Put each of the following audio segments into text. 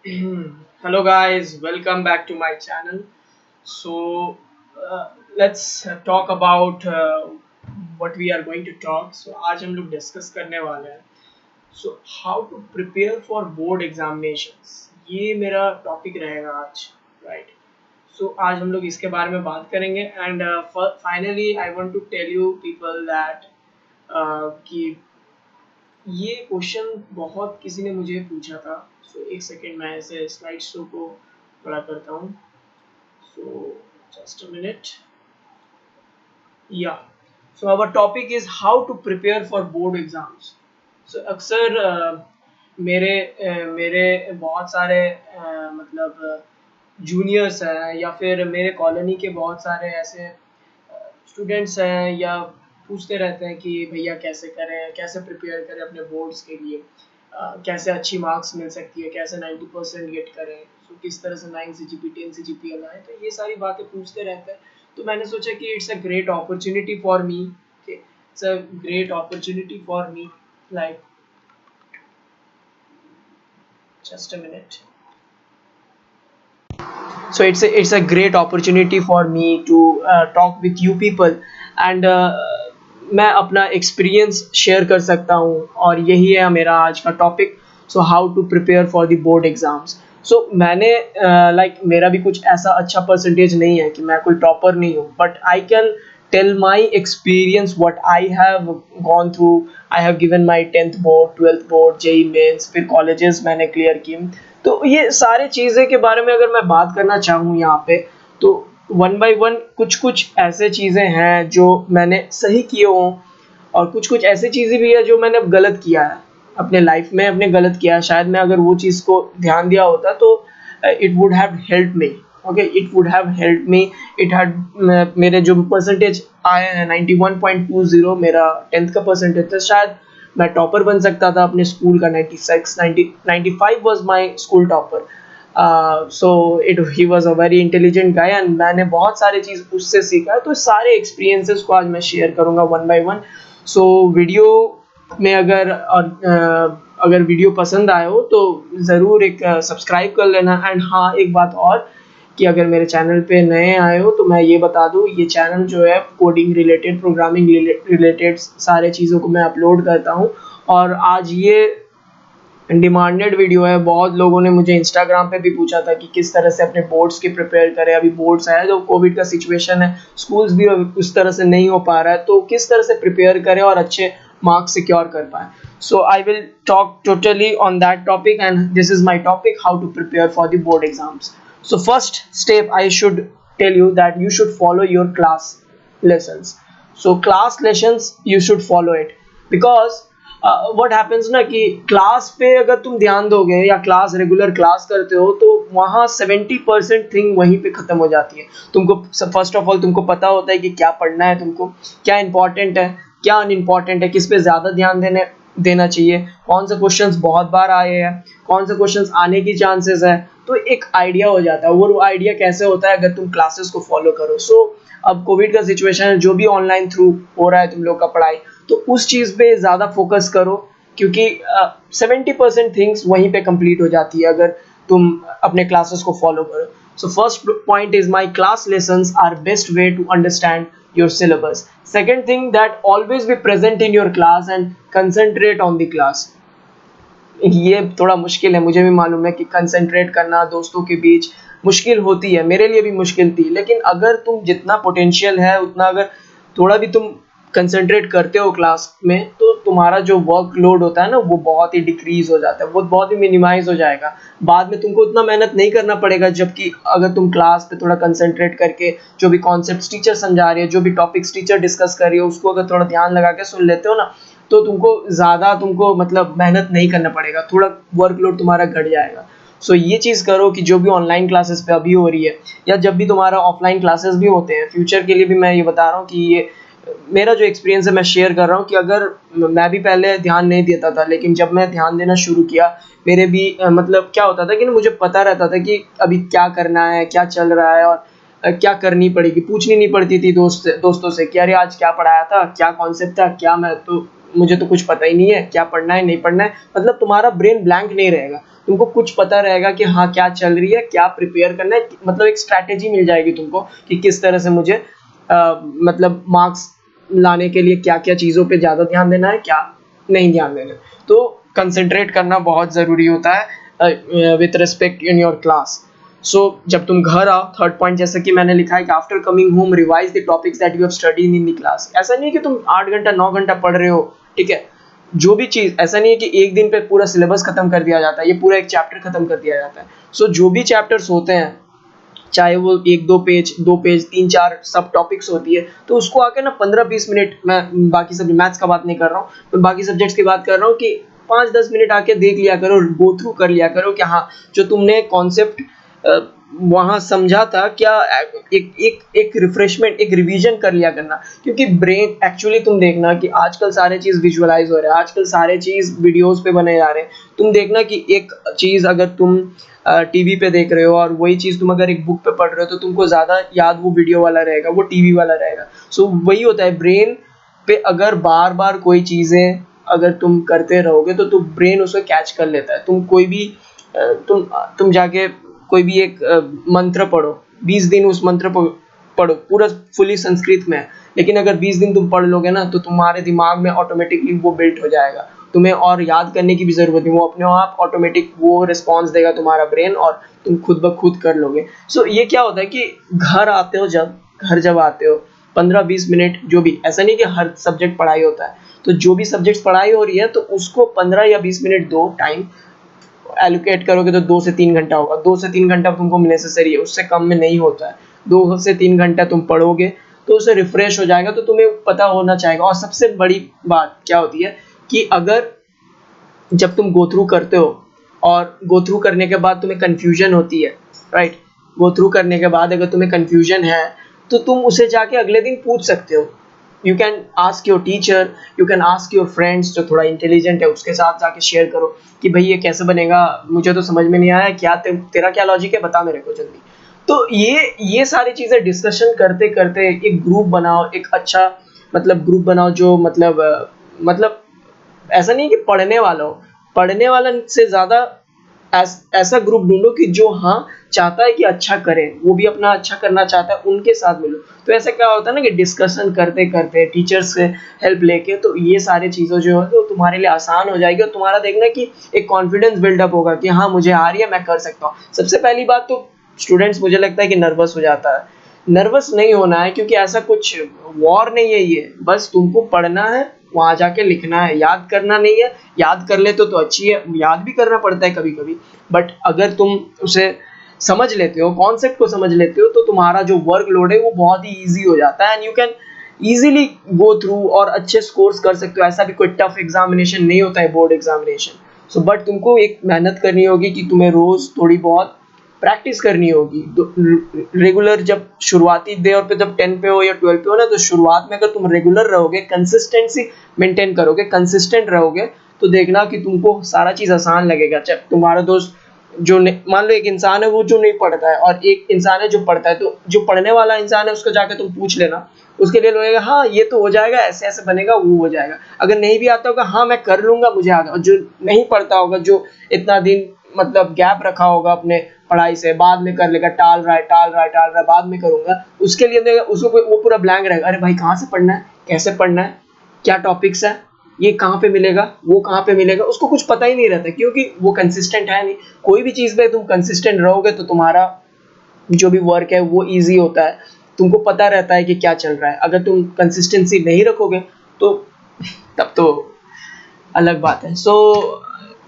Hello guys, welcome back to my channel. So let's talk about what we are going to talk. So आज हम लोग discuss करने वाले हैं. So how to prepare for board examinations. ये मेरा topic रहेगा आज, right? So आज हम लोग इसके बारे में बात करेंगे and finally I want to tell you people that कि ये क्वेश्चन बहुत किसी ने मुझे पूछा था. सो एक सेकेंड मैं ऐसे स्लाइड शो को बड़ा करता हूँ. So just a minute. या so our topic is how to prepare for board exams. So अक्सर मेरे बहुत सारे मतलब जूनियर्स हैं या फिर मेरे कॉलोनी के बहुत सारे ऐसे स्टूडेंट्स हैं या पूछते रहते हैं कि भैया कैसे करें, कैसे प्रिपेयर करें अपने बोर्ड्स के लिए, कैसे अच्छी मार्क्स मिल सकती है, कैसे 90% गेट करें, तो किस तरह से 9 CGP 10 CGPA लाएं. तो ये सारी बातें पूछते रहते हैं. तो मैंने सोचा कि it's a great opportunity for me. It's a great opportunity for me. Like just a minute. So it's a great opportunity for me to talk with you people and मैं अपना एक्सपीरियंस शेयर कर सकता हूँ और यही है मेरा आज का topic. So how to prepare for the board exams. So मैंने मेरा भी कुछ ऐसा अच्छा परसेंटेज नहीं है कि मैं कोई टॉपर नहीं हूँ, but I can tell my experience what I have gone through. I have given my 10th board, 12th board, JEE Mains, फिर कॉलेजेस मैंने क्लियर किए. तो ये सारे चीज़ें के बारे में अगर मैं बात करना चाहूँ यहाँ पे, तो वन बाय वन कुछ कुछ ऐसे चीज़ें हैं जो मैंने सही किए हों और कुछ कुछ ऐसी चीज़ें भी है जो मैंने गलत किया है अपने लाइफ में. अपने गलत किया है, शायद मैं अगर वो चीज़ को ध्यान दिया होता तो it would have help me. Okay, it would have help me. It had मेरे जो परसेंटेज आए हैं 91.20 मेरा 10th का परसेंटेज था, शायद मैं टॉपर बन सकता था अपने स्कूल का. 95 was my school topper. So it he was a very intelligent guy and मैंने बहुत सारी चीज़ उससे सीखा है. तो सारे एक्सपीरियंसेस को आज मैं शेयर करूँगा one by one. So video में अगर वीडियो पसंद आए हो तो ज़रूर एक सब्सक्राइब कर लेना. एंड हाँ, एक बात और कि अगर मेरे चैनल पे नए आए हो तो मैं ये बता दूँ, ये चैनल जो है कोडिंग रिलेटेड, प्रोग्रामिंग रिलेटेड सारे चीज़ों को मैं अपलोड करता हूँ. और आज ये डिमांडेड वीडियो है. बहुत लोगों ने मुझे इंस्टाग्राम पे भी पूछा था कि किस तरह से अपने बोर्ड्स की प्रिपेयर करें. अभी बोर्ड्स आया, जो कोविड का सिचुएशन है, स्कूल्स भी उस तरह से नहीं हो पा रहा है, तो किस तरह से प्रिपेयर करें और अच्छे मार्क्स सिक्योर कर पाए. So I will talk totally on that topic and this is my topic, how to prepare for the board exams. So first step I should tell you that you should follow your class lessons. So class lessons you should follow it because what happens ना कि class पे अगर तुम ध्यान दोगे या class regular class करते हो तो वहाँ 70% थिंग वहीं पे ख़त्म हो जाती है. तुमको फर्स्ट ऑफ ऑल तुमको पता होता है कि क्या पढ़ना है, तुमको क्या इंपॉर्टेंट है, क्या अनइम्पॉर्टेंट है, किस पे ज़्यादा ध्यान देना चाहिए, कौन से क्वेश्चंस बहुत बार आए हैं, कौन से क्वेश्चंस आने की चांसेस है. तो एक आइडिया हो जाता है. वो आइडिया कैसे होता है अगर तुम क्लासेस को फॉलो करो. सो अब कोविड का सिचुएशन है, जो भी ऑनलाइन थ्रू हो रहा है तुम लोग का पढ़ाई, तो उस चीज़ पे ज़्यादा फोकस करो क्योंकि 70% थिंग्स वहीं पे कंप्लीट हो जाती है अगर तुम अपने क्लासेस को फॉलो करो. So first point is my class lessons are best way to understand your syllabus. Second thing, that always be present in your class and concentrate on the class. ये थोड़ा मुश्किल है, मुझे भी मालूम है कि कंसंट्रेट करना दोस्तों के बीच मुश्किल होती है, मेरे लिए भी मुश्किल थी. लेकिन अगर तुम जितना पोटेंशियल है उतना अगर थोड़ा भी तुम कंसंट्रेट करते हो क्लास में तो तुम्हारा जो वर्कलोड होता है ना वो बहुत ही डिक्रीज हो जाता है, वो बहुत ही मिनिमाइज हो जाएगा. बाद में तुमको उतना मेहनत नहीं करना पड़ेगा. जबकि अगर तुम क्लास पे थोड़ा कंसंट्रेट करके जो भी कॉन्सेप्ट्स टीचर समझा रही है, जो भी टॉपिक्स टीचर डिस्कस कर रही है, उसको अगर थोड़ा ध्यान लगा के सुन लेते हो ना, तो तुमको मतलब मेहनत नहीं करना पड़ेगा, थोड़ा वर्कलोड तुम्हारा घट जाएगा. सो ये चीज़ करो कि जो भी ऑनलाइन क्लासेस पे अभी हो रही है या जब भी तुम्हारा ऑफलाइन क्लासेस भी होते हैं, फ्यूचर के लिए भी मैं ये बता रहा हूँ कि ये मेरा जो एक्सपीरियंस है मैं शेयर कर रहा हूँ कि अगर मैं भी पहले ध्यान नहीं देता था, लेकिन जब मैं ध्यान देना शुरू किया, मेरे भी मतलब क्या होता था कि मुझे पता रहता था कि अभी क्या करना है, क्या चल रहा है और क्या करनी पड़ेगी. पूछनी नहीं पड़ती थी दोस्तों से कि अरे आज क्या पढ़ाया था, क्या कॉन्सेप्ट था, क्या मैं तो मुझे तो कुछ पता ही नहीं है क्या पढ़ना है नहीं पढ़ना है, मतलब तुम्हारा ब्रेन ब्लैंक नहीं रहेगा, तुमको कुछ पता रहेगा कि हाँ क्या चल रही है, क्या प्रिपेयर करना है, मतलब एक स्ट्रैटेजी मिल जाएगी तुमको कि किस तरह से मुझे मतलब मार्क्स लाने के लिए क्या क्या चीज़ों पे ज़्यादा ध्यान देना है, क्या नहीं ध्यान देना है। तो कंसंट्रेट करना बहुत ज़रूरी होता है with respect in your class. So जब तुम घर आओ, थर्ड पॉइंट जैसे कि मैंने लिखा है कि after coming home revise the topics that you have studied in the class. ऐसा नहीं है कि तुम 8 घंटा 9 घंटा पढ़ रहे हो, ठीक है, जो भी चीज़, ऐसा नहीं है कि एक दिन पे पूरा सिलेबस खत्म कर दिया जाता है, ये पूरा एक चैप्टर खत्म कर दिया जाता है। सो जो भी चैप्टर्स होते हैं, चाहे वो 1-2 पेज 2 पेज 3-4 सब टॉपिक्स होती है, तो उसको आके ना 15-20 मिनट, मैं बाकी सब मैथ्स का बात नहीं कर रहा हूँ, मैं बाकी सब्जेक्ट्स की बात कर रहा हूँ, कि 5-10 मिनट आके देख लिया करो, गो थ्रू कर लिया करो कि हाँ जो तुमने कॉन्सेप्ट वहाँ समझा था क्या, एक रिफ्रेशमेंट, एक रिवीजन कर लिया करना। क्योंकि ब्रेन एक्चुअली, तुम देखना कि आजकल सारे चीज़ विजुअलाइज हो रहा है, आजकल सारे चीज़ वीडियोस पे बने जा रहे हैं। तुम देखना कि एक चीज़ अगर तुम टीवी पे देख रहे हो और वही चीज़ तुम अगर एक बुक पे पढ़ रहे हो, तो तुमको ज़्यादा याद वो वीडियो वाला रहेगा, वो टीवी वाला रहेगा। सो वही होता है ब्रेन पे, अगर बार बार कोई चीज़ें अगर तुम करते रहोगे तो ब्रेन उसको कैच कर लेता है। तुम कोई भी तुम जाके कोई भी एक मंत्र पढ़ो, 20 दिन उस मंत्र को पढ़ो, पूरा फुली संस्कृत में है, लेकिन अगर 20 दिन तुम पढ़ लोगे ना, तो तुम्हारे दिमाग में ऑटोमेटिकली वो बिल्ट हो जाएगा, तुम्हें और याद करने की भी ज़रूरत नहीं, वो अपने आप ऑटोमेटिक वो रिस्पॉन्स देगा तुम्हारा ब्रेन, और तुम खुद ब खुद कर लोगे। सो ये क्या होता है कि घर आते हो, जब आते हो 15-20 मिनट, जो भी, ऐसा नहीं कि हर सब्जेक्ट पढ़ाई होता है, तो जो भी सब्जेक्ट पढ़ाई हो रही है तो उसको 15 या 20 मिनट दो, टाइम एलोकेट करोगे तो 2 से 3 घंटा होगा। 2 से 3 घंटा तुमको नेसेसरी है, उससे कम में नहीं होता है। 2 से 3 घंटा तुम पढ़ोगे तो उससे रिफ्रेश हो जाएगा, तो तुम्हें पता होना चाहिए। और सबसे बड़ी बात क्या होती है कि अगर जब तुम गो थ्रू करते हो और गो थ्रू करने के बाद तुम्हें कन्फ्यूजन होती है, राइट, गो थ्रू करने के बाद अगर तुम्हें कन्फ्यूजन है तो तुम उसे जाके अगले दिन पूछ सकते हो। You can ask your teacher, you can ask your friends जो थोड़ा इंटेलिजेंट है, उसके साथ जाके शेयर करो कि भाई ये कैसे बनेगा, मुझे तो समझ में नहीं आया, क्या तेरा क्या लॉजिक है, बता मेरे को जल्दी। तो ये सारी चीज़ें डिस्कशन करते करते एक ग्रुप बनाओ, एक अच्छा मतलब ग्रुप बनाओ, जो मतलब ऐसा नहीं कि पढ़ने वाला हो, पढ़ने वाला से ज़्यादा ऐसा ग्रुप ढूंढो कि जो हाँ चाहता है कि अच्छा करे, वो भी अपना अच्छा करना चाहता है, उनके साथ मिलो। तो ऐसा क्या होता है ना कि डिस्कशन करते करते टीचर्स से हेल्प लेके, तो ये सारी चीज़ें जो है तो तुम्हारे लिए आसान हो जाएगी, और तुम्हारा देखना कि एक कॉन्फिडेंस बिल्डअप होगा कि हाँ मुझे आ रही है, मैं कर सकता हूँ। सबसे पहली बात तो स्टूडेंट्स, मुझे लगता है कि नर्वस हो जाता है। नर्वस नहीं होना है, क्योंकि ऐसा कुछ वॉर नहीं है ये, बस तुमको पढ़ना है, वहाँ जाके लिखना है, याद करना नहीं है। याद कर ले तो अच्छी है, याद भी करना पड़ता है कभी कभी, बट अगर तुम उसे समझ लेते हो, कॉन्सेप्ट को समझ लेते हो, तो तुम्हारा जो वर्कलोड है वो बहुत ही ईजी हो जाता है, and you can easily go through और अच्छे स्कोर्स कर सकते हो। ऐसा भी कोई टफ एग्जामिनेशन नहीं होता है, बोर्ड एग्जामिनेशन। सो बट तुमको एक मेहनत करनी होगी कि तुम्हें रोज थोड़ी बहुत प्रैक्टिस करनी होगी। रेगुलर जब शुरुआती दौर पे, जब 10 पे हो या 12 पे हो ना, तो शुरुआत में अगर तुम रेगुलर रहोगे, कंसिस्टेंसी मेंटेन करोगे, कंसिस्टेंट रहोगे, तो देखना कि तुमको सारा चीज़ आसान लगेगा। जब तुम्हारा दोस्त जो मान लो एक इंसान है वो जो नहीं पढ़ता है, और एक इंसान है जो पढ़ता है, तो जो पढ़ने वाला इंसान है उसको जाके तुम पूछ लेना, उसके लिए लगेगा हाँ ये तो हो जाएगा, ऐसे ऐसे बनेगा, वो हो जाएगा। अगर नहीं भी आता होगा, हाँ मैं कर लूंगा, मुझे आ गया। और जो नहीं पढ़ता होगा, जो इतना दिन मतलब गैप रखा होगा अपने पढ़ाई से, बाद में कर लेगा, टाल रहा है, बाद में करूंगा, उसके लिए उसको वो पूरा ब्लैंक रहेगा। अरे भाई कहाँ से पढ़ना है, कैसे पढ़ना है, क्या टॉपिक्स है, ये कहाँ पे मिलेगा, वो कहाँ पे मिलेगा, उसको कुछ पता ही नहीं रहता, क्योंकि वो कंसिस्टेंट है नहीं। कोई भी चीज़ पे तुम कंसिस्टेंट रहोगे तो तुम्हारा जो भी वर्क है वो ईजी होता है, तुमको पता रहता है कि क्या चल रहा है। अगर तुम कंसिस्टेंसी नहीं रखोगे तो तब तो अलग बात है। So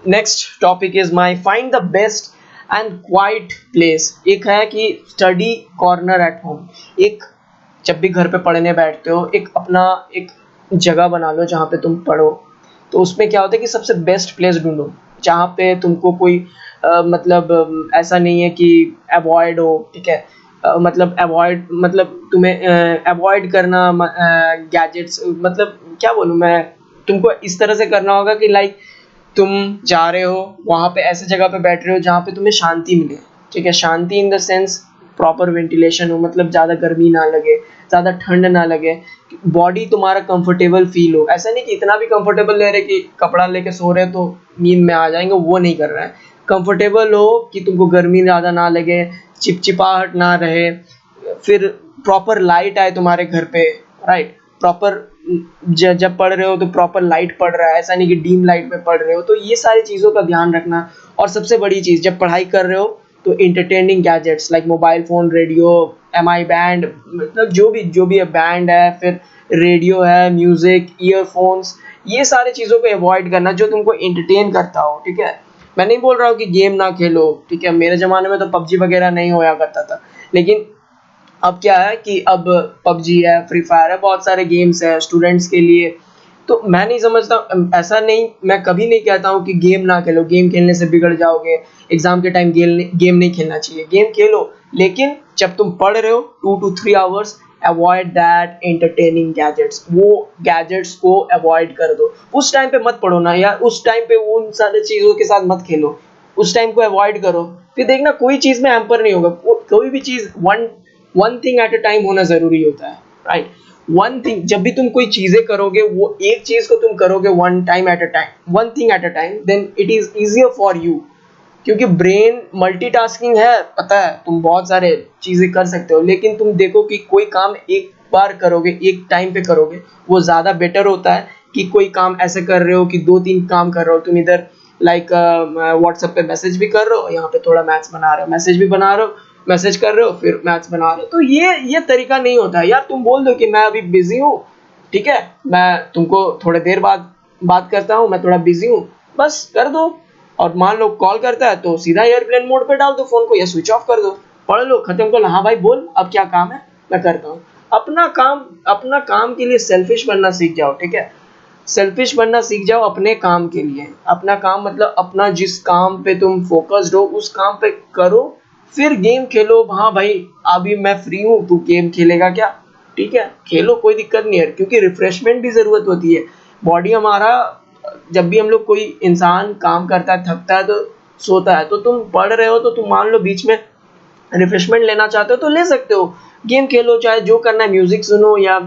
next topic is my find the best and quite place. एक है कि स्टडी कॉर्नर एट होम। एक जब भी घर पे पढ़ने बैठते हो, एक अपना एक जगह बना लो जहाँ पे तुम पढ़ो। तो उसमें क्या होता है कि सबसे बेस्ट प्लेस ढूंढो जहाँ पे तुमको कोई मतलब ऐसा नहीं है कि अवॉइड हो, ठीक है, मतलब अवॉइड, मतलब तुम्हें अवॉइड करना गैजेट्स, मतलब क्या बोलूँ मैं, तुमको इस तरह से करना होगा कि लाइक तुम जा रहे हो वहाँ पे, ऐसे जगह पे बैठ रहे हो जहाँ पे तुम्हें शांति मिले, ठीक है, शांति in the sense proper ventilation हो, मतलब ज़्यादा गर्मी ना लगे, ज़्यादा ठंड ना लगे, बॉडी तुम्हारा कंफर्टेबल फील हो। ऐसा नहीं कि इतना भी कंफर्टेबल ले रहे कि कपड़ा लेके सो रहे तो नींद में आ जाएंगे, वो नहीं कर रहा है। कंफर्टेबल हो कि तुमको गर्मी ज़्यादा ना लगे, चिपचिपाहट ना रहे, फिर प्रॉपर लाइट आए तुम्हारे घर पे, राइट। प्रॉपर जब पढ़ रहे हो तो प्रॉपर लाइट पड़ रहा है, ऐसा नहीं कि डीम लाइट में पढ़ रहे हो। तो ये सारी चीज़ों का ध्यान रखना। और सबसे बड़ी चीज़, जब पढ़ाई कर रहे हो तो entertaining gadgets like mobile phone, radio, MI band, मतलब जो भी है, बैंड है, फिर रेडियो है, म्यूज़िक, ईयरफोन्स, ये सारी चीज़ों को अवॉइड करना जो तुमको इंटरटेन करता हो, ठीक है। मैं नहीं बोल रहा हूँ कि गेम ना खेलो, ठीक है। मेरे ज़माने में तो पबजी वगैरह नहीं होया करता था, लेकिन अब क्या है कि अब पबजी है, फ्री फायर है, बहुत सारे गेम्स हैं स्टूडेंट्स के लिए। तो मैं नहीं समझता, ऐसा नहीं, मैं कभी नहीं कहता हूँ कि गेम ना खेलो, गेम खेलने से बिगड़ जाओगे, एग्जाम के टाइम गेम नहीं खेलना चाहिए। गेम खेलो, लेकिन जब तुम पढ़ रहे हो 2 to 3 hours, avoid that entertaining gadgets. वो गैजेट्स को अवॉइड कर दो। उस टाइम पे मत पढ़ो ना यार, उस टाइम पे उन सारी चीज़ों के साथ मत खेलो, उस टाइम को अवॉइड करो। फिर देखना कोई चीज़ में हैम्पर नहीं होगा। कोई भी चीज़ one thing at a time होना ज़रूरी होता है, राइट। वन थिंग, जब भी तुम कोई चीज़ें करोगे, वो एक चीज़ को तुम करोगे one thing at a time, then it is easier for you. क्योंकि ब्रेन मल्टीटास्किंग है, पता है, तुम बहुत सारे चीज़ें कर सकते हो, लेकिन तुम देखो कि कोई काम एक बार करोगे, एक टाइम पे करोगे, वो ज़्यादा बेटर होता है कि कोई काम ऐसे कर रहे हो कि 2-3 काम कर रहे हो। तुम इधर लाइक व्हाट्सएप पे मैसेज भी कर रहे हो, यहाँ पे थोड़ा मैथ्स बना रहे हो, मैसेज भी बना रहे हो, मैसेज कर रहे हो, फिर मैथ्स बना रहे हो। तो ये तरीका नहीं होता है यार। तुम बोल दो कि मैं अभी बिजी हूँ, ठीक है, मैं तुमको थोड़ी देर बाद बात करता हूँ, मैं थोड़ा बिजी हूँ, बस कर दो। और मान लो कॉल करता है तो सीधा एयरप्लेन मोड पे डाल दो फोन को, या स्विच ऑफ कर दो, पढ़ लो, खत्म कर लो। हाँ भाई बोल, अब क्या काम है, मैं करता हूँ। अपना काम के लिए सेल्फिश बनना सीख जाओ, ठीक है। सेल्फिश बनना सीख जाओ अपने काम के लिए। अपना काम मतलब अपना जिस काम पे तुम फोकस्ड हो उस काम पे करो, फिर गेम खेलो। हाँ भाई अभी मैं फ्री हूँ, तू गेम खेलेगा क्या, ठीक है, खेलो, कोई दिक्कत नहीं है। क्योंकि रिफ्रेशमेंट भी ज़रूरत होती है। बॉडी हमारा, जब भी हम लोग, कोई इंसान काम करता है, थकता है तो सोता है। तो तुम पढ़ रहे हो तो तुम मान लो बीच में रिफ्रेशमेंट लेना चाहते हो तो ले सकते हो, गेम खेलो, चाहे जो करना है, म्यूजिक सुनो, या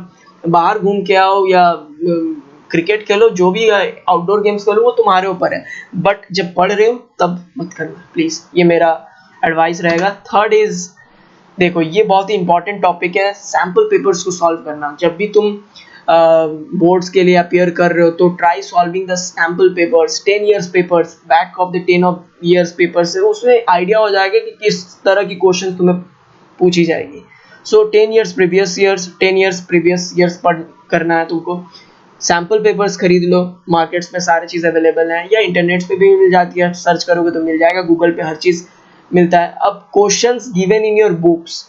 बाहर घूम के आओ, या क्रिकेट खेलो, जो भी आउटडोर गेम्स खेलो, वो तुम्हारे ऊपर है। बट जब पढ़ रहे हो तब मत करना प्लीज़, ये मेरा एडवाइस रहेगा। थर्ड इज, देखो ये बहुत ही इंपॉर्टेंट टॉपिक है, सैम्पल पेपर्स को सॉल्व करना। जब भी तुम बोर्ड्स के लिए अपियर कर रहे हो तो try solving the sample papers, 10 years papers, back of the 10 years papers. उसमें आइडिया हो जाएगा कि किस तरह की क्वेश्चन तुम्हें पूछी जाएगी। सो 10 ईयर्स प्रीवियस ईयर्स पढ़ करना है तुमको। सैम्पल पेपर्स खरीद लो, मार्केट्स में सारी चीज़ अवेलेबल हैं, या इंटरनेट पे भी मिल जाती है, सर्च करोगे तो मिल जाएगा, गूगल पे हर चीज़ मिलता है। अब questions given in your books,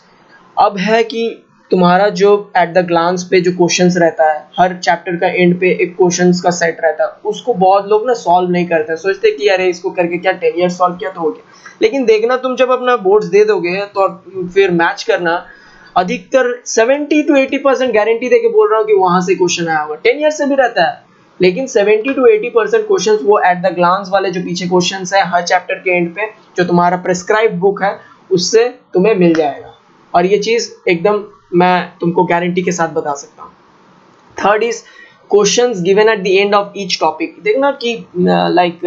अब है कि तुम्हारा जो एट द ग्लांस पे जो क्वेश्चंस रहता है, हर चैप्टर का एंड पे एक क्वेश्चंस का सेट रहता है, उसको बहुत लोग ना सॉल्व नहीं करते, सोचते कि अरे इसको करके क्या 10 ईयर सॉल्व किया तो हो गया। लेकिन देखना, तुम जब अपना बोर्ड्स दे दोगे तो फिर मैच करना, अधिकतर 70 to 80% गारंटी देके बोल रहा हूँ कि वहां से क्वेश्चन आया होगा। 10 ईयर से भी रहता है, लेकिन 70 to 80% क्वेश्चंस वो एट द ग्लांस वाले जो पीछे क्वेश्चंस है हर चैप्टर के एंड पे, जो तुम्हारा प्रिस्क्राइब बुक है उससे तुम्हें मिल जाएगा। और ये चीज़ एकदम मैं तुमको गारंटी के साथ बता सकता हूँ। Third is questions given at the end of each topic. देखना कि लाइक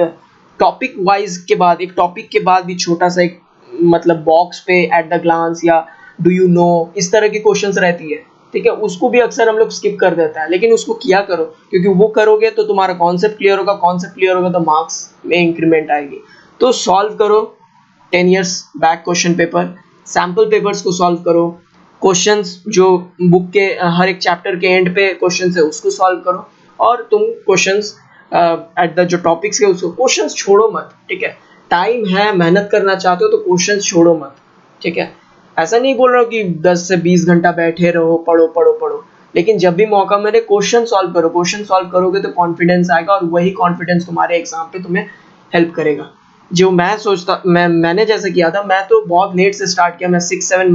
टॉपिक वाइज के बाद, एक टॉपिक के बाद भी छोटा सा एक मतलब बॉक्स पे एट द ग्लांस या डू यू नो, इस तरह की क्वेश्चंस रहती है, ठीक है। उसको भी अक्सर हम लोग स्किप कर देते हैं, लेकिन उसको किया करो, क्योंकि वो करोगे तो तुम्हारा कॉन्सेप्ट क्लियर होगा, कॉन्सेप्ट क्लियर होगा तो मार्क्स में इंक्रीमेंट आएगी। तो सॉल्व करो 10 years back question paper, sample papers को सॉल्व करो, क्वेश्चंस जो बुक के हर एक चैप्टर के एंड पे क्वेश्चन है उसको सॉल्व करो, और तुम क्वेश्चंस एट द जो टॉपिक्स है उसको क्वेश्चंस छोड़ो मत, ठीक है। टाइम है, मेहनत करना चाहते हो तो क्वेश्चंस छोड़ो मत, ठीक है। ऐसा नहीं बोल रहा हूँ कि 10 से 20 घंटा बैठे रहो, पढ़ो पढ़ो पढ़ो, लेकिन जब भी मौका मिले क्वेश्चन सॉल्व करो। क्वेश्चन सॉल्व करोगे तो कॉन्फिडेंस आएगा, और वही कॉन्फिडेंस तुम्हारे एग्जाम पे तुम्हें हेल्प करेगा। जो मैं सोचता, मैंने जैसे किया था, मैं तो बहुत लेट से स्टार्ट किया, मैं 6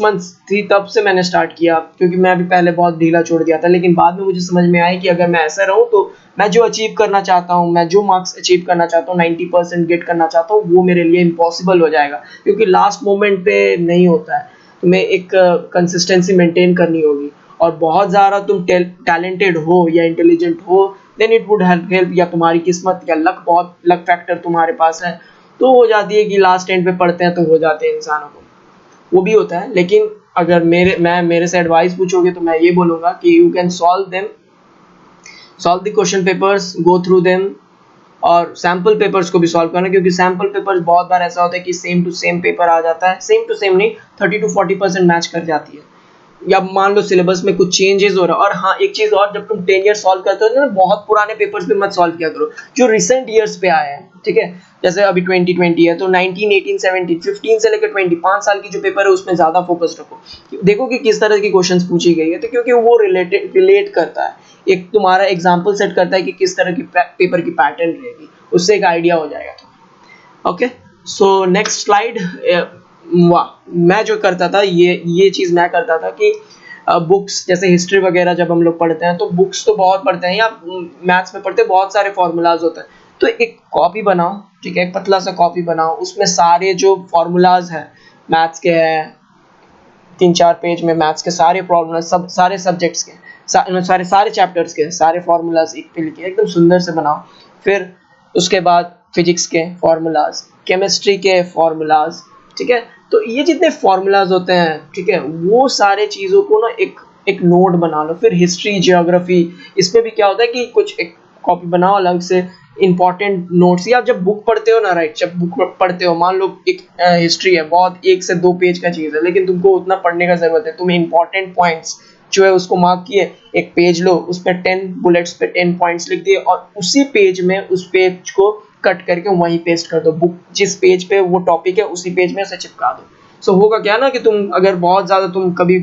मंथ्स थी तब से मैंने स्टार्ट किया, क्योंकि मैं भी पहले बहुत ढीला छोड़ दिया था। लेकिन बाद में मुझे समझ में आया कि अगर मैं ऐसा रहूँ तो मैं जो अचीव करना चाहता हूँ, मैं जो मार्क्स अचीव करना चाहता हूँ, 90% गेट करना चाहता हूँ, वो मेरे लिए इम्पॉसिबल हो जाएगा, क्योंकि लास्ट मोमेंट पे नहीं होता है। तुम्हें एक कंसिस्टेंसी मेंटेन करनी होगी, और बहुत ज़्यादा तुम टैलेंटेड हो या इंटेलिजेंट हो, देन इट वुड हेल्प, या तुम्हारी किस्मत या लक, बहुत लक फैक्टर तुम्हारे पास है, तो हो जाती है कि लास्ट एंड पे पढ़ते हैं तो हो जाते हैं इंसानों को, वो भी होता है। लेकिन अगर मेरे से एडवाइस पूछोगे तो मैं ये बोलूँगा कि you can solve the question papers, go through them, और सैम्पल पेपर्स को भी सॉल्व करना, क्योंकि सैम्पल पेपर्स बहुत बार ऐसा होता है कि सेम टू सेम पेपर आ जाता है, सेम टू सेम नहीं, 30 to 40% मैच कर जाती है, या मान लो सिलेबस में कुछ चेंजेस हो रहा है। और हाँ, एक चीज़ और, जब तुम 10 ईयर सॉल्व करते हो ना, बहुत पुराने पेपर्स पे मत सॉल्व किया करो, जो रिसेंट ईयर्स पे आए हैं, ठीक है। जैसे अभी 2020 है तो 19, 18, 17, 15 से लेकर 20, 5 साल की जो पेपर है उसमें ज़्यादा फोकस रखो, देखो कि किस तरह की क्वेश्चंस पूछी गई है, तो क्योंकि वो रिलेट करता है, एक तुम्हारा एग्जाम्पल सेट करता है कि किस तरह की पेपर की पैटर्न रहेगी, उससे एक आइडिया हो जाएगा तुम्हें। Okay, so next slide. वाह, मैं जो करता था, ये चीज़ मैं करता था कि बुक्स जैसे हिस्ट्री वगैरह जब हम लोग पढ़ते हैं तो बुक्स तो बहुत पढ़ते हैं, या मैथ्स में पढ़ते हैं, बहुत सारे फॉर्मूलाज होते हैं, तो एक कॉपी बनाओ, ठीक है, एक पतला सा कॉपी बनाओ, उसमें सारे जो फॉर्मूलाज हैं मैथ्स के हैं, 3-4 पेज में मैथ्स के सारे फॉर्मूला, सब सारे सब्जेक्ट्स के सारे चैप्टर्स के सारे फॉर्मूलाज एक पे लिखे, एकदम सुंदर से बनाओ। फिर उसके बाद फिजिक्स के फॉर्मूलाज, केमिस्ट्री के फॉर्मूलाज, ठीक है, तो ये जितने फॉर्मूलाज होते हैं, ठीक है, वो सारे चीज़ों को ना एक नोट बना लो। फिर हिस्ट्री, जियोग्राफी, इसमें भी क्या होता है कि कुछ एक कॉपी बनाओ अलग से, इंपॉर्टेंट नोट्स, या जब बुक पढ़ते हो ना, राइट, जब बुक पढ़ते हो, मान लो एक हिस्ट्री है, बहुत 1 से 2 पेज का चीज़ है, लेकिन तुमको उतना पढ़ने का ज़रूरत है, तुम्हें इंपॉर्टेंट पॉइंट्स जो है उसको मार्क किए, एक पेज लो, उस पर 10 बुलेट्स पे 10 पॉइंट्स लिख दिए, और उसी पेज में उस पेज को कट करके वहीं पेस्ट कर दो, बुक जिस पेज पे वो टॉपिक है उसी पेज में उसे चिपका दो। सो होगा क्या ना कि तुम अगर बहुत ज़्यादा तुम कभी